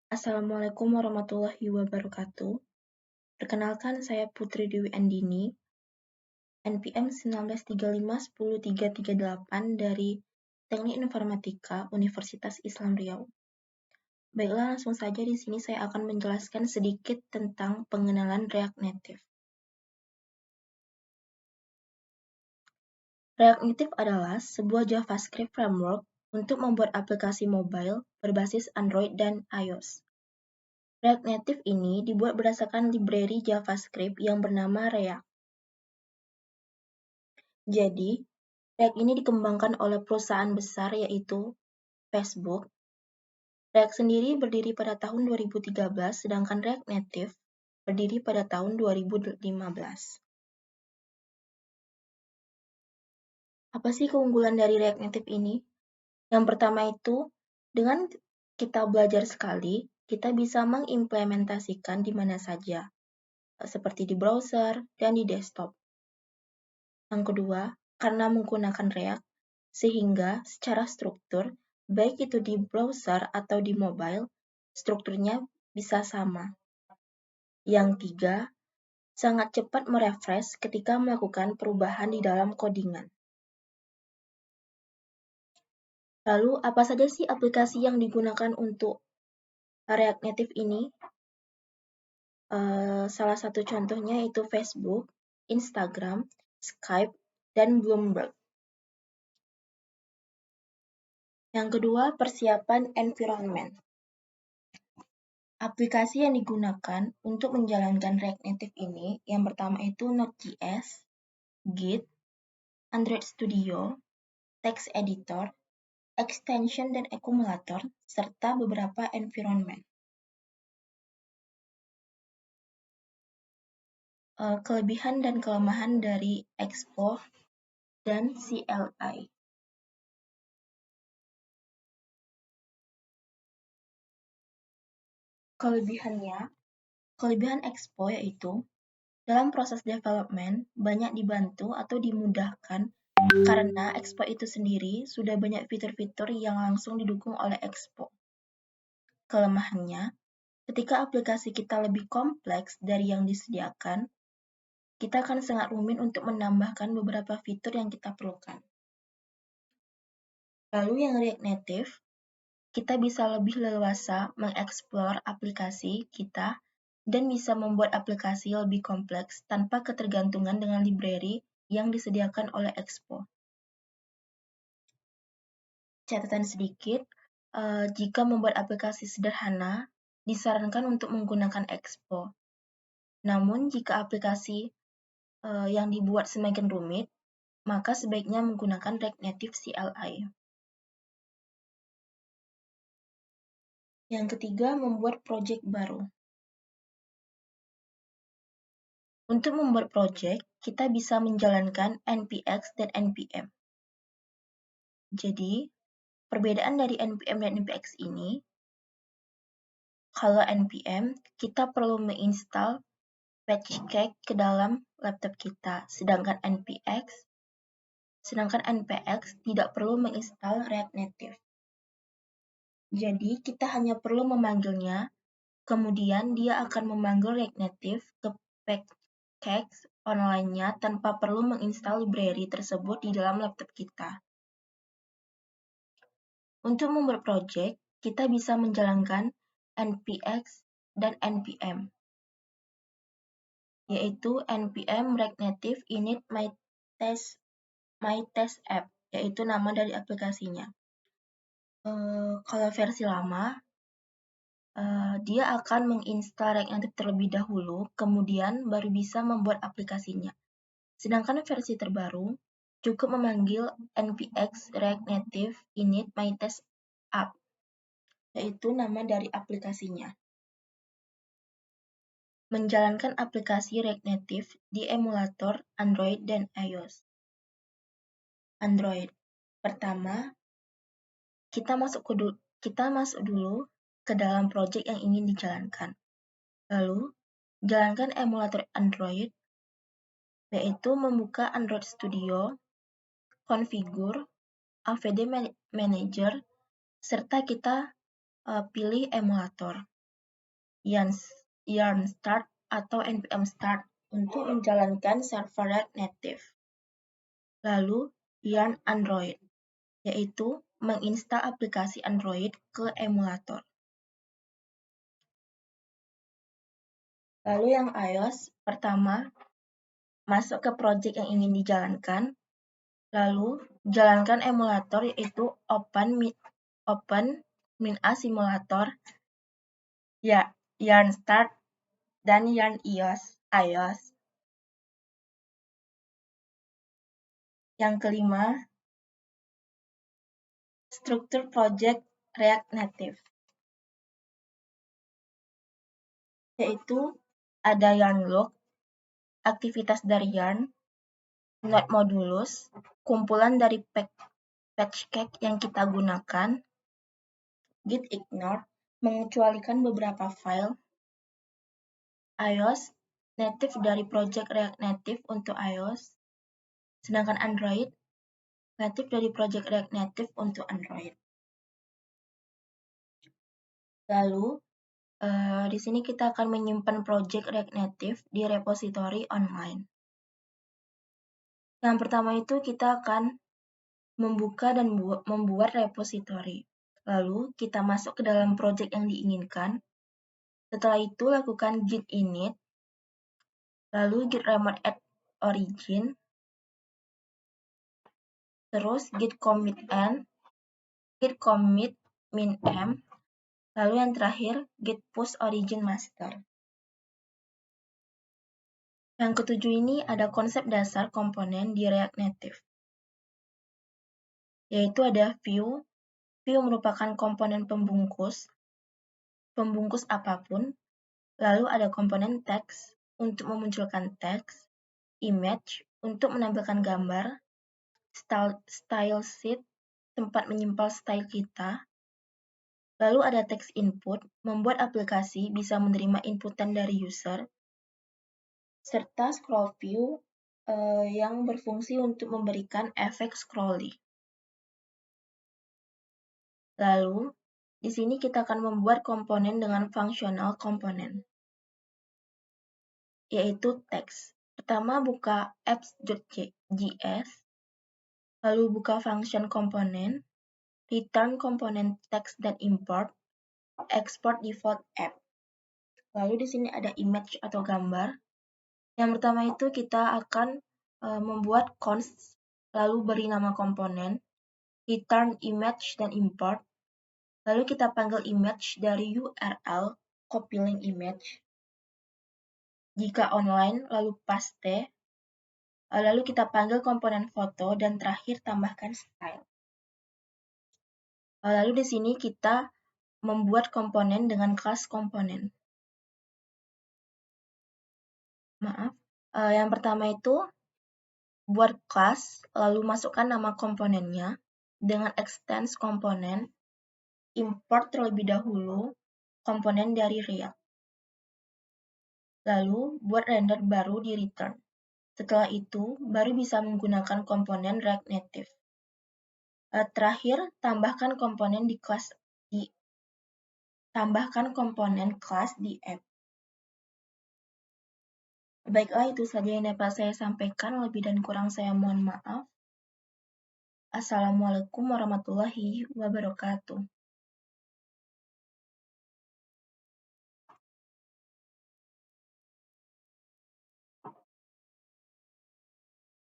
Assalamualaikum warahmatullahi wabarakatuh. Perkenalkan, saya Putri Dewi Andini, NPM 1935-10338 dari Teknik Informatika Universitas Islam Riau. Baiklah, langsung saja di sini saya akan menjelaskan sedikit tentang pengenalan React Native. React Native adalah sebuah JavaScript framework untuk membuat aplikasi mobile berbasis Android dan iOS. React Native ini dibuat berdasarkan library JavaScript yang bernama React. Jadi, React ini dikembangkan oleh perusahaan besar yaitu Facebook. React sendiri berdiri pada tahun 2013, sedangkan React Native berdiri pada tahun 2015. Apa sih keunggulan dari React Native ini? Yang pertama itu, dengan kita belajar sekali, kita bisa mengimplementasikan di mana saja, seperti di browser dan di desktop. Yang kedua, karena menggunakan React, sehingga secara struktur, baik itu di browser atau di mobile, strukturnya bisa sama. Yang tiga, sangat cepat merefresh ketika melakukan perubahan di dalam codingan. Lalu, apa saja sih aplikasi yang digunakan untuk React Native ini? Salah satu contohnya yaitu Facebook, Instagram, Skype, dan Bloomberg. Yang kedua, persiapan environment. Aplikasi yang digunakan untuk menjalankan React Native ini, yang pertama itu Node.js, Git, Android Studio, text editor, extension dan akumulator, serta beberapa environment. Kelebihan dan kelemahan dari Expo dan CLI. Kelebihan Expo yaitu dalam proses development banyak dibantu atau dimudahkan karena Expo itu sendiri sudah banyak fitur-fitur yang langsung didukung oleh Expo. Kelemahannya, ketika aplikasi kita lebih kompleks dari yang disediakan, kita akan sangat rumit untuk menambahkan beberapa fitur yang kita perlukan. Lalu yang React Native, kita bisa lebih leluasa mengeksplor aplikasi kita dan bisa membuat aplikasi lebih kompleks tanpa ketergantungan dengan library yang disediakan oleh Expo. Catatan sedikit, jika membuat aplikasi sederhana, disarankan untuk menggunakan Expo. Namun, jika aplikasi yang dibuat semakin rumit, maka sebaiknya menggunakan React Native CLI. Yang ketiga, membuat project baru. Untuk membuat project, kita bisa menjalankan npx dan npm. Jadi, perbedaan dari npm dan npx ini, kalau npm, kita perlu menginstal patchcake ke dalam laptop kita, sedangkan npx tidak perlu menginstal React Native. Jadi, kita hanya perlu memanggilnya, kemudian dia akan memanggil React Native ke patchcake online-nya tanpa perlu menginstal library tersebut di dalam laptop kita. Untuk membuat project, kita bisa menjalankan npx dan npm, yaitu npm React Native init myTestApp, yaitu nama dari aplikasinya. Kalau versi lama, dia akan menginstal React Native terlebih dahulu, kemudian baru bisa membuat aplikasinya. Sedangkan versi terbaru, cukup memanggil npx React Native init myTestApp, yaitu nama dari aplikasinya. Menjalankan aplikasi React Native di emulator Android dan iOS. Android. Pertama, kita masuk dulu ke dalam project yang ingin dijalankan. Lalu, jalankan emulator Android, yaitu membuka Android Studio, configure, AVD Manager, serta kita pilih emulator. yarn start atau npm start untuk menjalankan server React Native. Lalu yarn Android, yaitu menginstal aplikasi Android ke emulator. Lalu yang iOS, pertama, masuk ke project yang ingin dijalankan, lalu jalankan emulator yaitu open-a simulator, yarn start, dan yarn iOS. Yang kelima, struktur project React Native, yaitu ada yarn log, aktivitas dari yarn, node modulus, kumpulan dari patch cake yang kita gunakan, git ignore, mengecualikan beberapa file, iOS, native dari project React Native untuk iOS, sedangkan Android, native dari project React Native untuk Android. Lalu, di sini kita akan menyimpan project React Native di repository online. Yang pertama itu kita akan membuka dan membuat repository. Lalu kita masuk ke dalam project yang diinginkan. Setelah itu lakukan git init, lalu git remote add origin, terus git commit n, git commit min m, lalu yang terakhir git push origin master. Yang ketujuh ini ada konsep dasar komponen di React Native, yaitu ada view. View merupakan komponen pembungkus apapun. Lalu ada komponen text untuk memunculkan teks, image untuk menampilkan gambar, style sheet tempat menyimpan style kita. Lalu ada text input, membuat aplikasi bisa menerima inputan dari user, serta scroll view yang berfungsi untuk memberikan efek scrolling. Lalu, di sini kita akan membuat komponen dengan functional komponen, yaitu text. Pertama, buka apps.js, lalu buka function komponen, return komponen text dan import, export default app. Lalu di sini ada image atau gambar. Yang pertama itu kita akan membuat const, lalu beri nama komponen, return image dan import. Lalu kita panggil image dari URL, copy link image. Jika online, lalu paste. Lalu kita panggil komponen foto dan terakhir tambahkan style. Lalu di sini kita membuat komponen dengan kelas komponen. Yang pertama itu buat kelas, lalu masukkan nama komponennya dengan extends komponen, import terlebih dahulu komponen dari React. Lalu buat render baru di return. Setelah itu, baru bisa menggunakan komponen React Native. Terakhir, tambahkan komponen kelas di app. Baiklah, itu saja yang dapat saya sampaikan. Lebih dan kurang saya mohon maaf. Assalamualaikum warahmatullahi wabarakatuh.